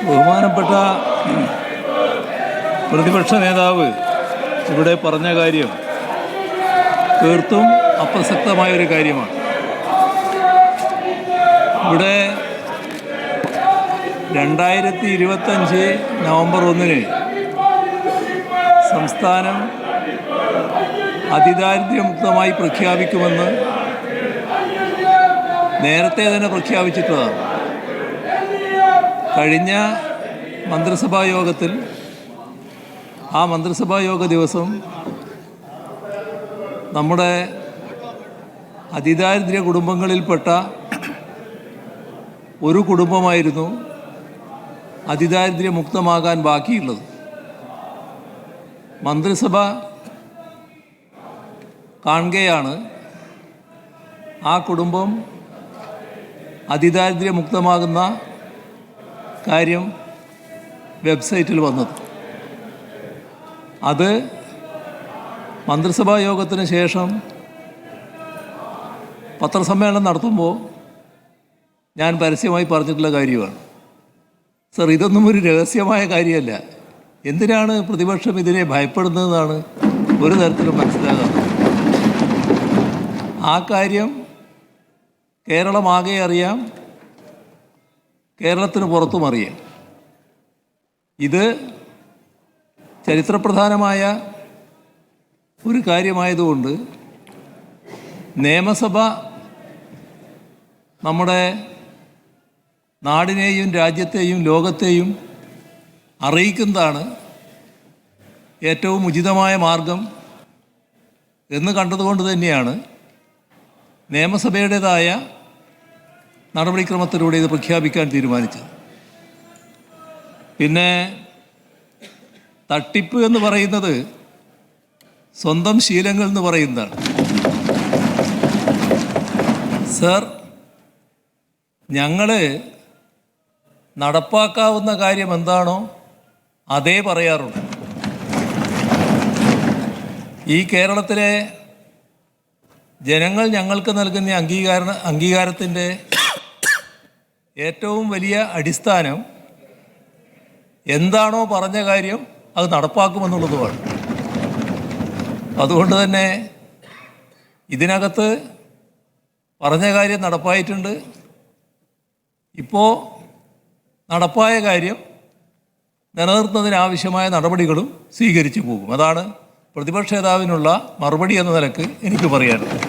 ബഹുമാനപ്പെട്ട പ്രതിപക്ഷ നേതാവ് ഇവിടെ പറഞ്ഞ കാര്യം തീർത്തും അപ്രസക്തമായൊരു കാര്യമാണ്. ഇവിടെ 2025 നവംബർ 1 സംസ്ഥാനം അതിദാരിദ്ര്യമുക്തമായി പ്രഖ്യാപിക്കുമെന്ന് നേരത്തെ തന്നെ പ്രഖ്യാപിച്ചിട്ടുള്ളതാണ്. കഴിഞ്ഞ മന്ത്രിസഭാ യോഗത്തിൽ ആ മന്ത്രിസഭാ യോഗ ദിവസം നമ്മുടെ അതിദാരിദ്ര്യ കുടുംബങ്ങളിൽപ്പെട്ട ഒരു കുടുംബമായിരുന്നു അതിദാരിദ്ര്യമുക്തമാകാൻ ബാക്കിയുള്ളത്. മന്ത്രിസഭ കാണുകയാണ് ആ കുടുംബം അതിദാരിദ്ര്യമുക്തമാകുന്ന കാര്യം വെബ്സൈറ്റിൽ വന്നത്. അത് മന്ത്രിസഭാ യോഗത്തിന് ശേഷം പത്രസമ്മേളനം നടത്തുമ്പോൾ ഞാൻ പരസ്യമായി പറഞ്ഞിട്ടുള്ള കാര്യമാണ്. സർ, ഇതൊന്നും ഒരു രഹസ്യമായ കാര്യമല്ല. എന്തിനാണ് പ്രതിപക്ഷം ഇതിനെ ഭയപ്പെടുന്നതെന്നാണ് ഒരു തരത്തിലും മനസ്സിലാകാത്തത്. ആ കാര്യം കേരളമാകെ അറിയാം, കേരളത്തിന് പുറത്തും അറിയാം. ഇത് ചരിത്രപ്രധാനമായ ഒരു കാര്യമായതുകൊണ്ട് നിയമസഭ നമ്മുടെ നാടിനെയും രാജ്യത്തെയും ലോകത്തെയും അറിയിക്കുന്നതാണ് ഏറ്റവും ഉചിതമായ മാർഗം എന്ന് കണ്ടതുകൊണ്ട് തന്നെയാണ് നിയമസഭയുടേതായ നടപടിക്രമത്തിലൂടെ ഇത് പ്രഖ്യാപിക്കാൻ തീരുമാനിച്ചത്. പിന്നെ തട്ടിപ്പ് എന്ന് പറയുന്നത് സ്വന്തം ശീലങ്ങൾ എന്ന് പറയുന്നതാണ്. സർ, ഞങ്ങൾ നടപ്പാക്കാവുന്ന കാര്യം എന്താണോ അതേ പറയാറുള്ളൂ. ഈ കേരളത്തിലെ ജനങ്ങൾ ഞങ്ങൾക്ക് നൽകുന്ന അംഗീകാരത്തിൻ്റെ ഏറ്റവും വലിയ അടിസ്ഥാനം എന്താണോ പറഞ്ഞ കാര്യം അത് നടപ്പാക്കുമെന്നുള്ളതുമാണ്. അതുകൊണ്ട് തന്നെ ഇതിനകത്ത് പറഞ്ഞ കാര്യം നടപ്പായിട്ടുണ്ട്. ഇപ്പോൾ നടപ്പായ കാര്യം നിലനിർത്തുന്നതിനാവശ്യമായ നടപടികളും സ്വീകരിച്ചു പോകും. അതാണ് പ്രതിപക്ഷ നേതാവിനുള്ള മറുപടി എന്ന നിലക്ക് എനിക്ക് പറയാനുള്ളത്.